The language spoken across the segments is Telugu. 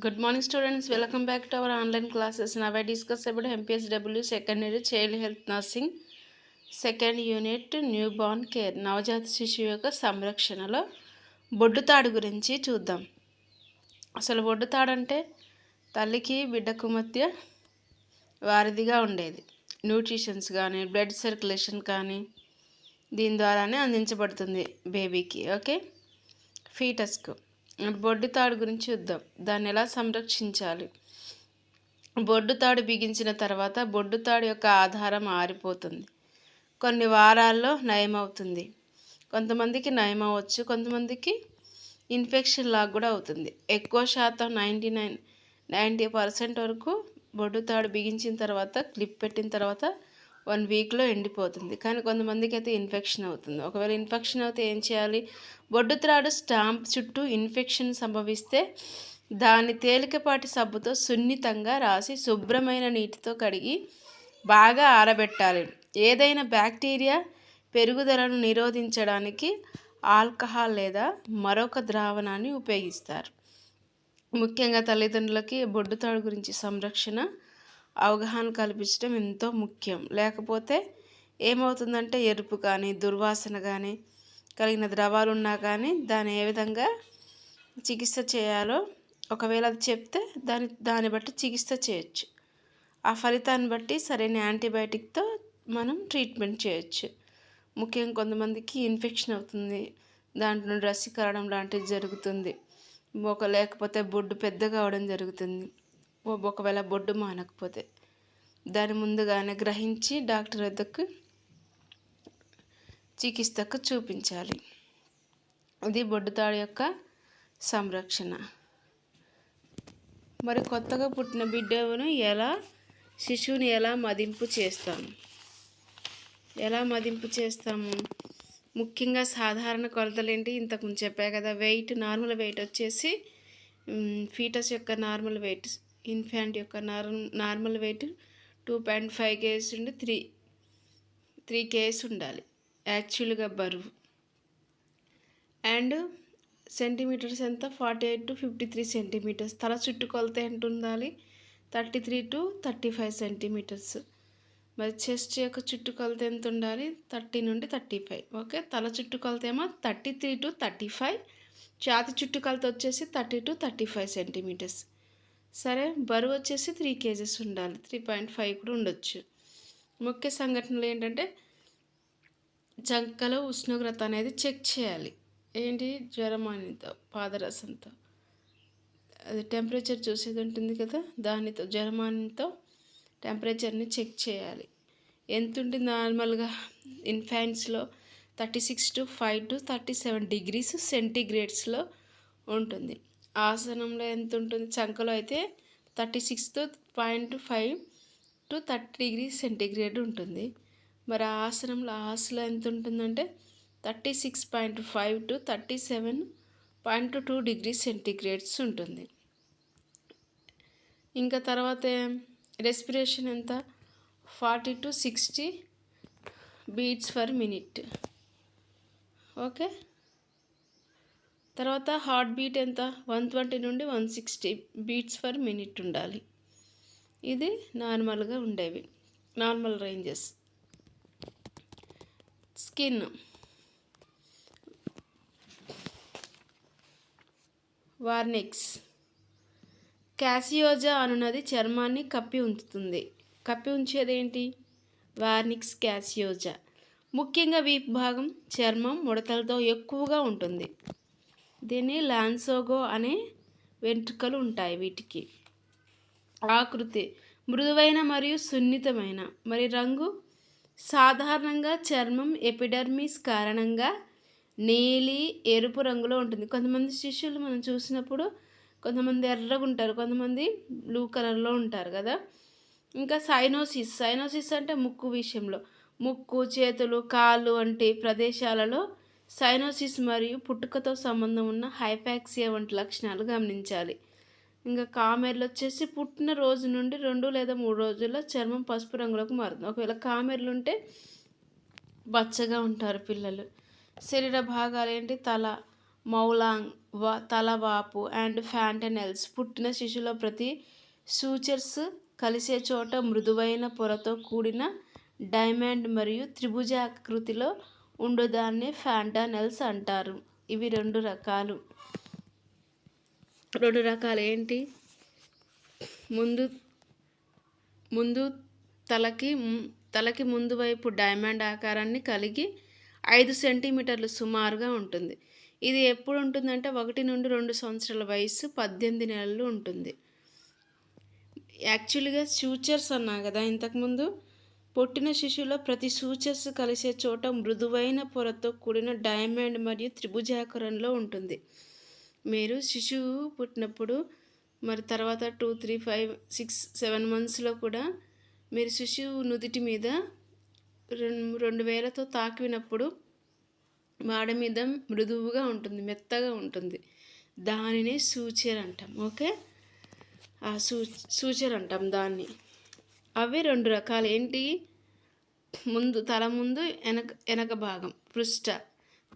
Good morning, students. Welcome back to our online classes. Now I discuss about MPSW Secondary Child Health Nursing second unit new born care నవజాత శిశువు యొక్క సంరక్షణలో బొడ్డుతాడు గురించి చూద్దాం. అసలు బొడ్డుతాడు అంటే తల్లికి బిడ్డకు మధ్య వారధిగా ఉండేది. న్యూట్రిషన్స్ కానీ బ్లడ్ సర్క్యులేషన్ కానీ దీని ద్వారానే అందించబడుతుంది బేబీకి. ఓకే, ఫీటస్కు. బొడ్డుతాడు గురించి చూద్దాం. దాన్ని ఎలా సంరక్షించాలి. బొడ్డుతాడు బిగించిన తర్వాత బొడ్డుతాడు యొక్క ఆధారం ఆరిపోతుంది. కొన్ని వారాల్లో నయమవుతుంది. కొంతమందికి నయమవచ్చు, కొంతమందికి ఇన్ఫెక్షన్ లాగా కూడా అవుతుంది. ఎక్కువ శాతం 90% వరకు బొడ్డుతాడు బిగించిన తర్వాత క్లిప్ పెట్టిన తర్వాత 1 వీక్లో ఎండిపోతుంది. కానీ కొంతమందికి అయితే ఇన్ఫెక్షన్ అవుతుంది. ఒకవేళ ఇన్ఫెక్షన్ అయితే ఏం చేయాలి? బొడ్డుతాడు స్టాంప్ చుట్టూ ఇన్ఫెక్షన్ సంభవిస్తే దాన్ని తేలికపాటి సబ్బుతో సున్నితంగా రాసి శుభ్రమైన నీటితో కడిగి బాగా ఆరబెట్టాలి. ఏదైనా బ్యాక్టీరియా పెరుగుదలను నిరోధించడానికి ఆల్కహాల్ లేదా మరొక ద్రావణాన్ని ఉపయోగిస్తారు. ముఖ్యంగా తల్లిదండ్రులకి బొడ్డుతాడు గురించి సంరక్షణ అవగాహన కల్పించడం ఎంతో ముఖ్యం. లేకపోతే ఏమవుతుందంటే ఎరుపు కానీ దుర్వాసన కానీ కలిగిన ద్రవాలు ఉన్నా కానీ దాన్ని ఏ విధంగా చికిత్స చేయాలో ఒకవేళ అది చెప్తే దాన్ని బట్టి చికిత్స చేయొచ్చు. ఆ ఫలితాన్ని బట్టి సరైన యాంటీబయాటిక్తో మనం ట్రీట్మెంట్ చేయొచ్చు. ముఖ్యంగా కొంతమందికి ఇన్ఫెక్షన్ అవుతుంది, దాంట్లో నుండి రసి కారడం లాంటిది జరుగుతుంది. లేకపోతే బొడ్డు పెద్దగా అవడం జరుగుతుంది. ఒకవేళ బొడ్డు మానకపోతే దాన్ని ముందుగానే గ్రహించి డాక్టర్ వద్దకు చికిత్సకు చూపించాలి. ఇది బొడ్డుతాడు యొక్క సంరక్షణ. మరి కొత్తగా పుట్టిన బిడ్డను శిశువుని ఎలా మదింపు చేస్తాము? ముఖ్యంగా సాధారణ కొలతలు ఏంటి? ఇంతకుముందు చెప్పా కదా. నార్మల్ వెయిట్ వచ్చేసి ఫీటస్ యొక్క నార్మల్ వెయిట్, ఇన్ఫాంట్ యొక్క నార్మల్ వెయిట్ 2.5 kgs నుండి 3 kgs ఉండాలి యాక్చువల్గా బరువు. అండ్ సెంటీమీటర్స్ ఎంత? 48 to 53 సెంటీమీటర్స్. తల చుట్టుకొలత ఎంత ఉండాలి? 33 to 35 సెంటీమీటర్స్. మరి చెస్ట్ యొక్క చుట్టుకొలత ఎంత ఉండాలి? 30 నుండి 35. ఓకే, తల చుట్టుకొలత ఏమో 33 to 35, ఛాతి చుట్టుకొలత వచ్చేసి 30 to 35 సెంటీమీటర్స్. సరే, బరువు వచ్చేసి 3 kgs ఉండాలి. 3.5 కూడా ఉండొచ్చు. ముఖ్య సంఘటనలు ఏంటంటే చంకలో ఉష్ణోగ్రత అనేది చెక్ చేయాలి. ఏంటి? జ్వరమానితో పాదరసంతో అది టెంపరేచర్ చూసేది ఉంటుంది కదా, దానితో జ్వరమానితో టెంపరేచర్ని చెక్ చేయాలి. ఎంత ఉంటుంది? నార్మల్గా ఇన్ఫాంట్స్లో 36 to 5 to 37 degrees సెంటీగ్రేడ్స్లో ఉంటుంది. ఆసనంలో ఎంత ఉంటుంది? చంకలో అయితే 36.5 to 30 degrees సెంటీగ్రేడ్ ఉంటుంది. మరి ఆసనంలో ఎంత ఉంటుందంటే 36.5 to 37.2 degrees సెంటీగ్రేడ్స్ ఉంటుంది. ఇంకా తర్వాత రెస్పిరేషన్ ఎంత? 40 to 60 beats per minute. Okay, తర్వాత హార్ట్ బీట్ ఎంత? 120 నుండి 160 beats per minute ఉండాలి. ఇది నార్మల్గా ఉండేవి, నార్మల్ రేంజెస్. స్కిన్ వార్నిక్స్. క్యాసియోజా అనున్నది చర్మాన్ని కప్పి ఉంచేది ఏంటి? వార్నిక్స్ క్యాసియోజా. ముఖ్యంగా వీపు భాగం చర్మం ముడతలతో ఎక్కువగా ఉంటుంది. దీన్ని లాన్సోగో అనే వెంట్రుకలు ఉంటాయి వీటికి. ఆకృతి మృదువైన మరియు సున్నితమైన. మరి రంగు సాధారణంగా చర్మం ఎపిడర్మిస్ కారణంగా నీలి ఎరుపు రంగులో ఉంటుంది. కొంతమంది శిశువులు మనం చూసినప్పుడు కొంతమంది ఎర్రగా ఉంటారు, కొంతమంది బ్లూ కలర్లో ఉంటారు కదా. ఇంకా సైనోసిస్ అంటే ముక్కు విషయంలో, ముక్కు, చేతులు, కాళ్ళు వంటి ప్రదేశాలలో సైనోసిస్ మరియు పుట్టుకతో సంబంధం ఉన్న హైపాక్సియా వంటి లక్షణాలు గమనించాలి. ఇంకా కామెర్లు వచ్చేసి పుట్టిన రోజు నుండి 2 లేదా 3 రోజుల్లో చర్మం పసుపు రంగులోకి మారుతుంది. ఒకవేళ కామెర్లు ఉంటే పచ్చగా ఉంటారు పిల్లలు. శరీర భాగాలు ఏంటి? తల, మౌలాంగ్ తలవాపు అండ్ ఫ్యాంటనెల్స్. పుట్టిన శిశువులో ప్రతి సూచర్స్ కలిసే చోట మృదువైన పొరతో కూడిన డైమండ్ మరియు త్రిభుజాకృతిలో ఉండుదాన్ని ఫ్యాంటనెల్స్ అంటారు. ఇవి రెండు రకాలు ఏంటి? ముందు తలకి ముందు వైపు డైమండ్ ఆకారాన్ని కలిగి 5 సెంటీమీటర్లు సుమారుగా ఉంటుంది. ఇది ఎప్పుడు ఉంటుందంటే 1 నుండి 2 సంవత్సరాల వయసు, 18 నెలలు ఉంటుంది. యాక్చువల్గా సూచర్స్ అన్నా కదా ఇంతకుముందు. పుట్టిన శిశువులో ప్రతి సూచర్స్ కలిసే చోట మృదువైన పొరతో కూడిన డైమండ్ మరియు త్రిభుజాకారంలో ఉంటుంది. మీరు శిశువు పుట్టినప్పుడు మరి తర్వాత 2, 3, 5, 6, 7 మంత్స్లో కూడా మీరు శిశువు నుదిటి మీద 2 వేలతో తాకినప్పుడు మాడ మీద మృదువుగా ఉంటుంది, మెత్తగా ఉంటుంది. దానిని సూచర్ అంటాం. ఓకే, ఆ సూచర్ అంటాం దాన్ని. అవి 2 రకాలు ఏంటి? తల ముందు వెనక భాగం పృష్ఠ.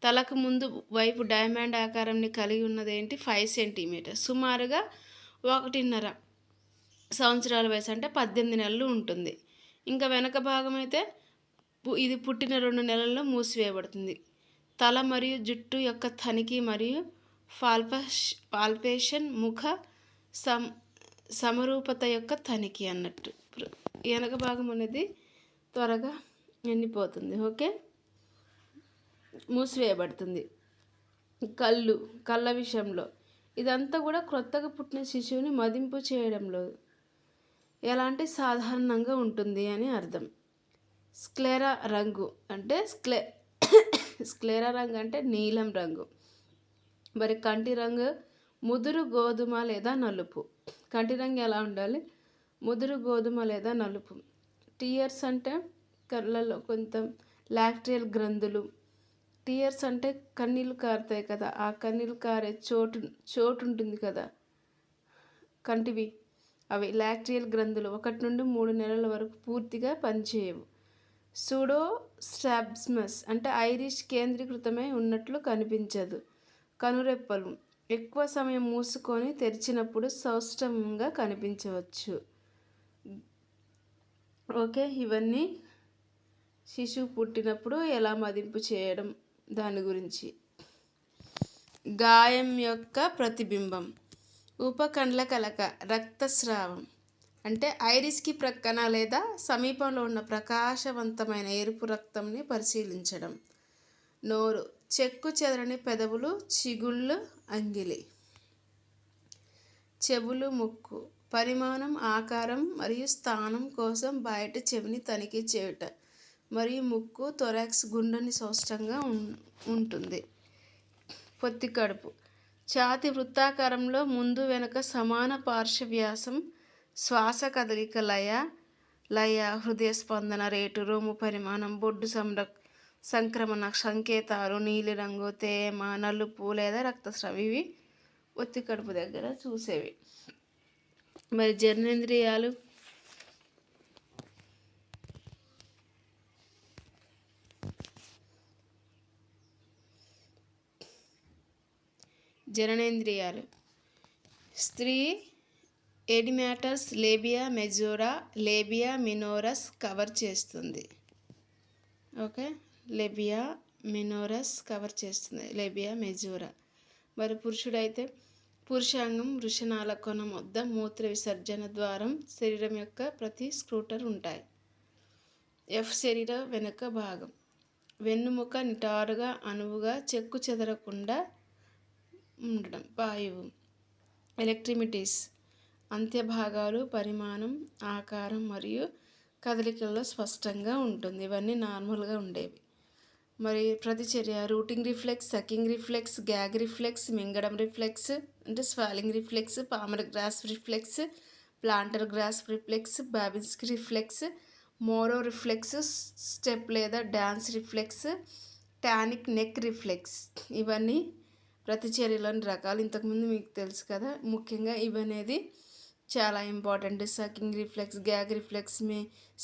తలకు ముందు వైపు డైమండ్ ఆకారాన్ని కలిగి ఉన్నది ఏంటి? 5 సెంటీమీటర్, సుమారుగా 1.5 సంవత్సరాల వయసు అంటే 18 నెలలు ఉంటుంది. ఇంకా వెనక భాగం అయితే ఇది పుట్టిన 2 నెలల్లో మూసివేయబడుతుంది. తల మరియు జుట్టు యొక్క తనిఖీ మరియు పాల్పేషన్, ముఖ సమరూపత యొక్క తనిఖీ అన్నట్టు. వెనక భాగం అనేది త్వరగా ఎండిపోతుంది. ఓకే, మూసివేయబడుతుంది. కళ్ళ విషయంలో ఇదంతా కూడా క్రొత్తగా పుట్టిన శిశువుని మదింపు చేయడంలో ఎలాంటి సాధారణంగా ఉంటుంది అని అర్థం. స్క్లెరా రంగు అంటే స్క్లెరా రంగు అంటే నీలం రంగు. మరి కంటి రంగు ముదురు గోధుమ లేదా నలుపు. కంటి రంగు ఎలా ఉండాలి? ముదురు గోధుమ లేదా నలుపు. టీయర్స్ అంటే కళ్ళలో కొంత లాక్టేరియల్ గ్రంథులు. టీయర్స్ అంటే కన్నీళ్ళు కారుతాయి కదా, ఆ కన్నీళ్ళు కారే చోటు ఉంటుంది కదా కంటివి, అవి లాక్టేరియల్ గ్రంథులు 1 నుండి 3 నెలల వరకు పూర్తిగా పనిచేయవు. సూడో స్ట్రాబిస్మస్ అంటే ఐరిష్ కేంద్రీకృతమై ఉన్నట్లు కనిపించదు. కనురెప్పలు ఎక్కువ సమయం మూసుకొని తెరిచినప్పుడు సౌష్టంగా కనిపించవచ్చు. ఓకే, ఇవన్నీ శిశువు పుట్టినప్పుడు ఎలా మదింపు చేయడం దాని గురించి. గాయం యొక్క ప్రతిబింబం. ఉపకండ్ల కలక, రక్తస్రావం అంటే ఐరిస్కి ప్రక్కన లేదా సమీపంలో ఉన్న ప్రకాశవంతమైన ఎరుపు రక్తంని పరిశీలించడం. నోరు, చెక్కు చెదరని పెదవులు, చిగుళ్ళు, అంగిలి. చెవులు, ముక్కు, పరిమాణం, ఆకారం మరియు స్థానం కోసం బయట చెవిని తనిఖీ చేయుట మరియు ముక్కు, థొరాక్స్ గుండ్రని సౌష్టంగా ఉంటుంది. పొత్తి కడుపు, ఛాతి వృత్తాకారంలో ముందు వెనక సమాన పార్శ్వ వ్యాసం, శ్వాస కదలిక లయ, హృదయ స్పందన రేటు, రొమ్ము పరిమాణం, బొడ్డు సంక్రమణ సంకేతాలు, నీలిరంగు, తేమ, నలుపు లేదా రక్తస్రావం. ఇవి పొత్తి కడుపు దగ్గర చూసేవి. మరి జననేంద్రియాలు. స్త్రీ ఎడిమాటస్ లేబియా మెజోరా, లేబియా మినోరస్ కవర్ చేస్తుంది. ఓకే, లేబియా మినోరస్ కవర్ చేస్తుంది, లేబియా మెజోరా. మరి పురుషుడైతే పురుషాంగం, వృషణాల కోణం వద్ద మూత్ర విసర్జన ద్వారం, శరీరం యొక్క ప్రతి స్క్రూటర్ ఉంటాయి. శరీర వెనుక భాగం, వెన్నుముక నిటారుగా అనువుగా చెక్కు చెదరకుండా ఉండడం. వాయువు. ఎలక్ట్రిమిటీస్, అంత్య భాగాలు పరిమాణం, ఆకారం మరియు కదలికల్లో స్పష్టంగా ఉంటుంది. ఇవన్నీ నార్మల్గా ఉండేవి. మరి ప్రతిచర్య, rooting reflex, sucking reflex, gag reflex, మింగడం రిఫ్లెక్స్ అంటే swallowing reflex, palmar grasp reflex, plantar grasp reflex, Babinski reflex, Moro reflex, step లేదా dance reflex, tonic neck reflex. ఇవన్నీ ప్రతిచర్యలోని రకాలు. ఇంతకుముందు మీకు తెలుసు కదా. ముఖ్యంగా ఇవనేది చాలా important. Sucking reflex, gag reflex,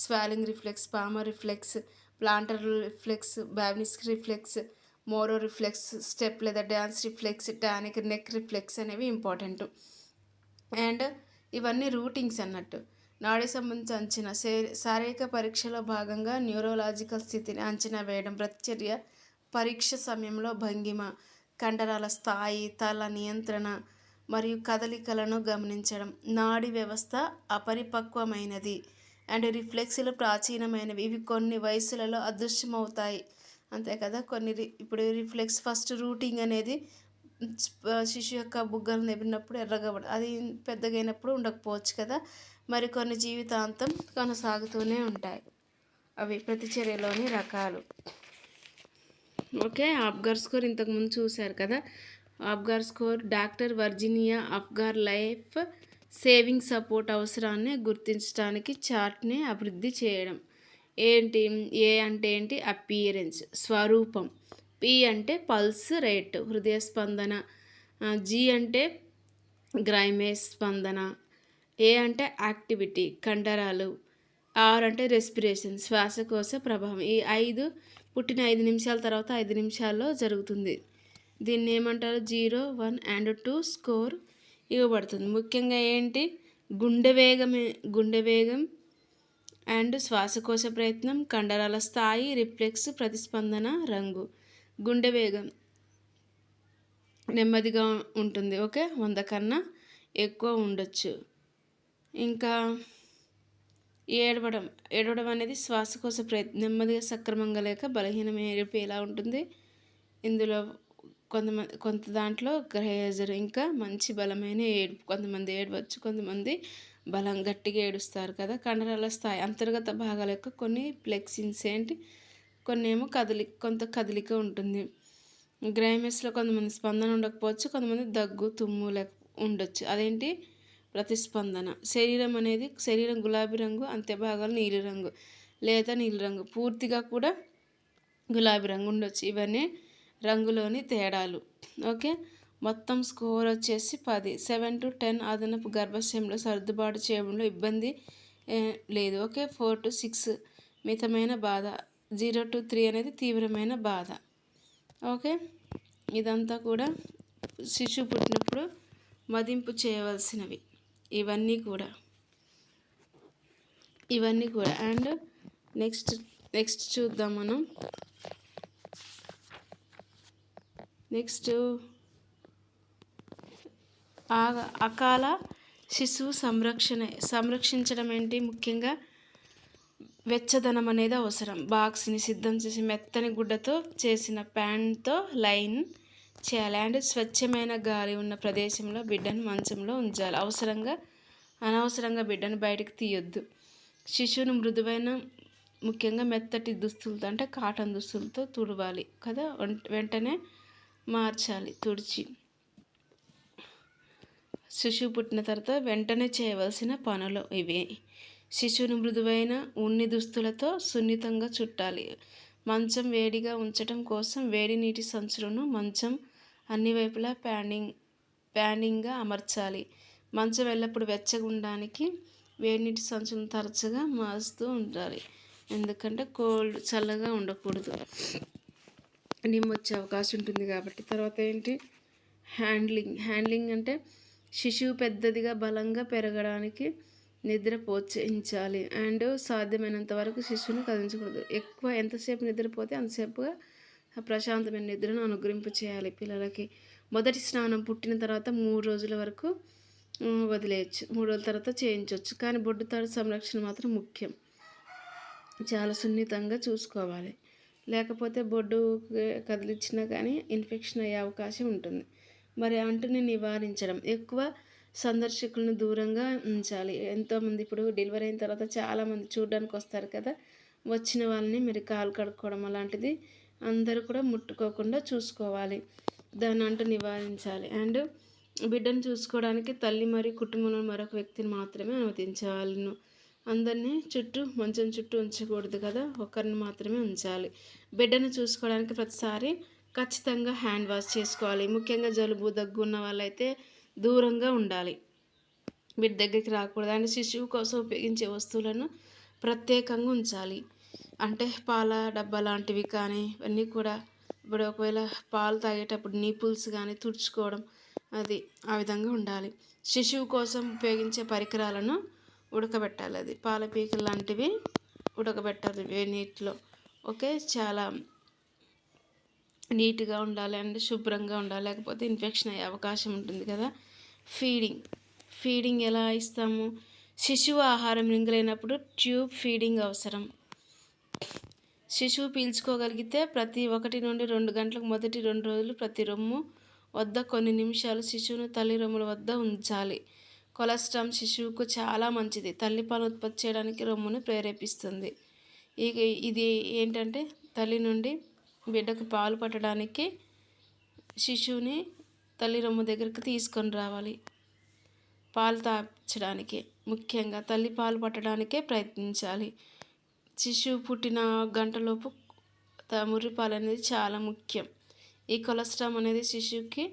swallowing reflex, palmar reflex, plantar reflex, Babinski reflex, Moro reflex step లేదా dance reflex, tonic, neck reflex అనేవి ఇంపార్టెంట్. అండ్ ఇవన్నీ రూటింగ్స్ అన్నట్టు. నాడీ సంబంధించి అంచనా శారీరక పరీక్షలో భాగంగా న్యూరోలాజికల్ స్థితిని అంచనా వేయడం, ప్రతిచర్య పరీక్ష సమయంలో భంగిమ, కండరాల స్థాయి, తల నియంత్రణ మరియు కదలికలను గమనించడం. నాడీ వ్యవస్థ అపరిపక్వమైనది అండ్ రిఫ్లెక్స్లు ప్రాచీనమైనవి. ఇవి కొన్ని వయసులలో అదృశ్యమవుతాయి, అంతే కదా. ఇప్పుడు రిఫ్లెక్స్ ఫస్ట్ రూటింగ్ అనేది శిశు యొక్క బుగ్గలు నెప్పినప్పుడు ఎర్రగా అది పెద్దగా అయినప్పుడు ఉండకపోవచ్చు కదా. మరి కొన్ని జీవితాంతం కొనసాగుతూనే ఉంటాయి. అవి ప్రతిచర్యలోని రకాలు. ఓకే, అప్గార్ స్కోర్ ఇంతకుముందు చూశారు కదా. Apgar score doctor Virginia Apgar life saving support అవసరాన్ని గుర్తించడానికి చార్ట్ని అభివృద్ధి చేయడం. ఏ అంటే ఏంటి? అపియరెన్స్, స్వరూపం. పి అంటే పల్స్ రేట్, హృదయ స్పందన. జి అంటే గ్రైమేస్ స్పందన. ఏ అంటే యాక్టివిటీ, కండరాలు. ఆర్ అంటే రెస్పిరేషన్, శ్వాసకోశ ప్రభావం. ఈ 5 పుట్టిన 5 నిమిషాల తర్వాత 5 నిమిషాల్లో జరుగుతుంది. దీన్ని ఏమంటారు? 0, 1 అండ్ 2 స్కోర్ ఇవ్వబడుతుంది. ముఖ్యంగా ఏంటి? గుండె వేగం అండ్ శ్వాసకోశ ప్రయత్నం, కండరాల స్థాయి, రిఫ్లెక్స్, ప్రతిస్పందన, రంగు. గుండె వేగం నెమ్మదిగా ఉంటుంది. ఓకే, 100 కన్నా ఎక్కువ ఉండొచ్చు. ఇంకా ఏడవడం అనేది శ్వాసకోశ ప్రయత్నం, నెమ్మదిగా సక్రమంగా లేక బలహీనం ఏడుపు ఎలా ఉంటుంది. ఇందులో కొంత దాంట్లో గ్రహేజర్, ఇంకా మంచి బలమైన ఏడుపు. కొంతమంది ఏడవచ్చు, కొంతమంది గట్టిగా ఏడుస్తారు కదా. కండరాల స్థాయి, అంతర్గత భాగాల యొక్క కొన్ని ఫ్లెక్సిన్స్ ఏంటి, కొన్ని ఏమో కొంత కదలిక ఉంటుంది. గ్రైమెస్లో కొంతమంది స్పందన ఉండకపోవచ్చు, కొంతమంది దగ్గు, తుమ్ము ఉండొచ్చు. అదేంటి? ప్రతిస్పందన. శరీరం గులాబీ రంగు, అంత్య భాగాలు నీలిరంగు లేదా నీలిరంగు, పూర్తిగా కూడా గులాబీ రంగు ఉండొచ్చు. ఇవన్నీ రంగులోని తేడాలు. ఓకే, మొత్తం స్కోర్ వచ్చేసి 10. 7 to 10 అదనపు గర్భాశయంలో సర్దుబాటు చేయడంలో ఇబ్బంది లేదు. ఓకే, 4 to 6 మితమైన బాధ, 0 to 3 అనేది తీవ్రమైన బాధ. ఓకే, ఇదంతా కూడా శిశువు పుట్టినప్పుడు మదింపు చేయవలసినవి ఇవన్నీ కూడా. అండ్ నెక్స్ట్ చూద్దాం మనం. అకాల శిశువు సంరక్షించడం ఏంటి? ముఖ్యంగా వెచ్చదనం అనేది అవసరం. బాక్స్ని సిద్ధం చేసి మెత్తని గుడ్డతో చేసిన ప్యాన్తో లైన్ చేయాలి. అండ్ స్వచ్ఛమైన గాలి ఉన్న ప్రదేశంలో బిడ్డను మంచంలో ఉంచాలి. అనవసరంగా బిడ్డను బయటకు తీయొద్దు. శిశువును మృదువైన, ముఖ్యంగా మెత్తటి దుస్తులతో అంటే కాటన్ దుస్తులతో తుడవాలి కదా. వెంటనే మార్చాలి తుడిచి. శిశువు పుట్టిన తర్వాత వెంటనే చేయవలసిన పనులు ఇవే. శిశువును మృదువైన ఉన్ని దుస్తులతో సున్నితంగా చుట్టాలి. మంచం వేడిగా ఉంచడం కోసం వేడి నీటి సంచులను మంచం అన్ని వైపులా ప్యానింగ్గా అమర్చాలి. మంచం ఎల్లప్పుడు వెచ్చగా ఉండడానికి వేడి నీటి సంచులను తరచుగా మారుస్తూ ఉండాలి. ఎందుకంటే చల్లగా ఉండకూడదు, వచ్చే అవకాశం ఉంటుంది కాబట్టి. తర్వాత ఏంటి? హ్యాండ్లింగ్ అంటే శిశువు పెద్దదిగా బలంగా పెరగడానికి నిద్ర ప్రోత్సహించాలి. అండ్ సాధ్యమైనంత వరకు శిశువుని కదిలించకూడదు. ఎంతసేపు నిద్రపోతే అంతసేపుగా ప్రశాంతమైన నిద్రను అనుగ్రహింప చేయాలి పిల్లలకి. మొదటి స్నానం పుట్టిన తర్వాత 3 రోజుల వరకు వదిలేయచ్చు, 3 రోజుల తర్వాత చేయించవచ్చు. కానీ బొడ్డుతాడు సంరక్షణ మాత్రం ముఖ్యం. చాలా సున్నితంగా చూసుకోవాలి, లేకపోతే బొడ్డు కదిలించినా కానీ ఇన్ఫెక్షన్ అయ్యే అవకాశం ఉంటుంది. మరి అంటుని నివారించడం, ఎక్కువ సందర్శకులను దూరంగా ఉంచాలి. ఎంతోమంది ఇప్పుడు డెలివరీ అయిన తర్వాత చాలామంది చూడడానికి వస్తారు కదా. వచ్చిన వాళ్ళని మరి కాలు కడుక్కోవడం అలాంటిది అందరూ కూడా ముట్టుకోకుండా చూసుకోవాలి. దాన్ని అంటూ నివారించాలి. అండ్ బిడ్డను చూసుకోవడానికి తల్లి మరియు కుటుంబంలో మరొక వ్యక్తిని మాత్రమే అనుమతించాలను. అందరినీ మంచం చుట్టూ ఉంచకూడదు కదా, ఒకరిని మాత్రమే ఉంచాలి. బిడ్డను చూసుకోవడానికి ప్రతిసారి ఖచ్చితంగా హ్యాండ్ వాష్ చేసుకోవాలి. ముఖ్యంగా జలుబు, దగ్గు ఉన్న వాళ్ళైతే దూరంగా ఉండాలి, బిడ్డ దగ్గరికి రాకూడదు. అండ్ శిశువు కోసం ఉపయోగించే వస్తువులను ప్రత్యేకంగా ఉంచాలి. అంటే పాల డబ్బా లాంటివి కానీ ఇవన్నీ కూడా ఇప్పుడు ఒకవేళ పాలు తాగేటప్పుడు నీపుల్స్ కానీ తుడుచుకోవడం అది ఆ విధంగా ఉండాలి. శిశువు కోసం ఉపయోగించే పరికరాలను ఉడకబెట్టాలి. అది పాల పీకలు లాంటివి ఉడకబెట్టాలి వేడి నీటిలో. ఓకే, చాలా నీట్గా ఉండాలి అండ్ శుభ్రంగా ఉండాలి, లేకపోతే ఇన్ఫెక్షన్ అయ్యే అవకాశం ఉంటుంది కదా. ఫీడింగ్ ఎలా ఇస్తాము? శిశువు ఆహారం మింగలేనప్పుడు ట్యూబ్ ఫీడింగ్ అవసరం. శిశువు పీల్చుకోగలిగితే ప్రతి 1 నుండి 2 గంటలకు మొదటి 2 రోజులు ప్రతి రొమ్ము వద్ద కొన్ని నిమిషాలు శిశువును తల్లి రొమ్ముల వద్ద ఉంచాలి. కొలెస్ట్రాల్ శిశువుకు చాలా మంచిది. తల్లిపాలు ఉత్పత్తి చేయడానికి రొమ్మును ప్రేరేపిస్తుంది. ఇది ఏంటంటే తల్లి నుండి బిడ్డకు పాలు పట్టడానికి శిశువుని తల్లి రొమ్ము దగ్గరికి తీసుకొని రావాలి. పాలు తాపించడానికి ముఖ్యంగా తల్లి పాలు పట్టడానికే ప్రయత్నించాలి. శిశువు పుట్టిన గంటలోపు ముర్రిపాలు అనేది చాలా ముఖ్యం. ఈ కొలెస్ట్రాల్ అనేది శిశువుకి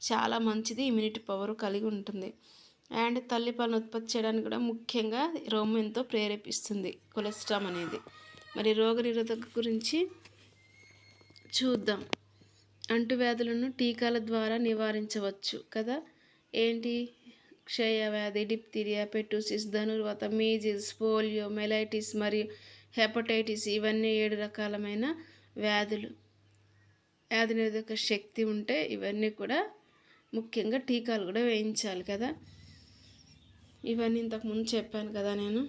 చాలా మంచిది, ఇమ్యూనిటీ పవర్ కలిగి ఉంటుంది. అండ్ తల్లిపాలను ఉత్పత్తి చేయడానికి కూడా ముఖ్యంగా రొమ్ము ఎంతో ప్రేరేపిస్తుంది కొలెస్ట్రాల్ అనేది. మరి రోగనిరోధక గురించి చూద్దాం. అంటువ్యాధులను టీకాల ద్వారా నివారించవచ్చు కదా. ఏంటి? క్షయవ్యాధి, డిప్తీరియా, పెటూసిస్, ధనుర్వాత, మీజిల్స్, పోలియో, మెలైటిస్ మరియు హెపటైటిస్ ఇవన్నీ 7 రకాలమైన వ్యాధులు. వ్యాధి నిరోధక శక్తి ఉంటే ఇవన్నీ కూడా ముఖ్యంగా టీకాలు కూడా వేయించాలి కదా. ఇవన్నీ ఇంతకుముందు చెప్పాను కదా నేను.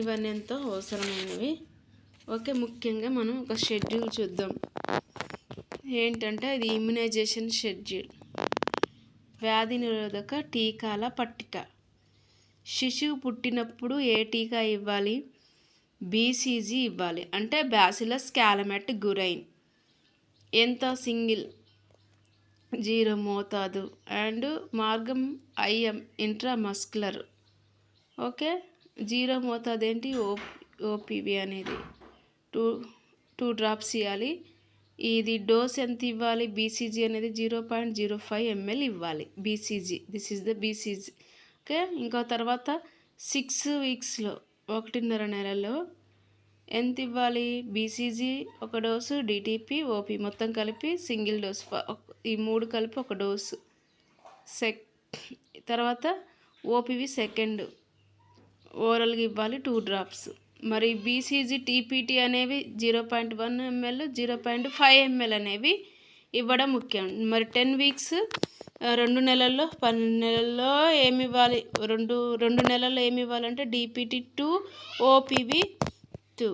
ఇవన్నీ ఎంతో అవసరమైనవి. ఓకే, ముఖ్యంగా మనం ఒక షెడ్యూల్ చూద్దాం. ఏంటంటే ఇది ఇమ్యునైజేషన్ షెడ్యూల్. వ్యాధి నిరోధక టీకాల పట్టిక. శిశువు పుట్టినప్పుడు ఏ టీకా ఇవ్వాలి? బీసీజీ ఇవ్వాలి, అంటే బ్యాసిలస్ క్యాలమెట్ గురైన్. ఎంత? సింగిల్ 0 మోతాదు. అండ్ మార్గం ఐఎం ఇంట్రామస్కులర్. ఓకే, 0 మోతాదు ఏంటి? ఓపీవీ అనేది 2 డ్రాప్స్ ఇవ్వాలి. ఇది డోస్ ఎంత ఇవ్వాలి? బీసీజీ అనేది 0.05 ml ఇవ్వాలి. BCG, this is the BCG. Okay, ఇంకా తర్వాత 6 వీక్స్లో 1.5 నెలల్లో ఎంత ఇవ్వాలి? బీసీజీ 1 డోసు, డిటిపి, ఓపీ మొత్తం కలిపి సింగిల్ డోస్, ఈ 3 కలిపి 1 డోసు. తర్వాత ఓపీవీ సెకండ్ ఓరల్గా ఇవ్వాలి 2 డ్రాప్స్. మరి బీసీజీ టీపీటీ అనేవి 0.1 ml, 0.5 ml అనేవి ఇవ్వడం ముఖ్యం. మరి 10 వీక్స్ 2 నెలల్లో 12 నెలల్లో ఏమి ఇవ్వాలి? 2 నెలల్లో ఏమి ఇవ్వాలంటే డిపిటీ 2, ఓపీవీ 2.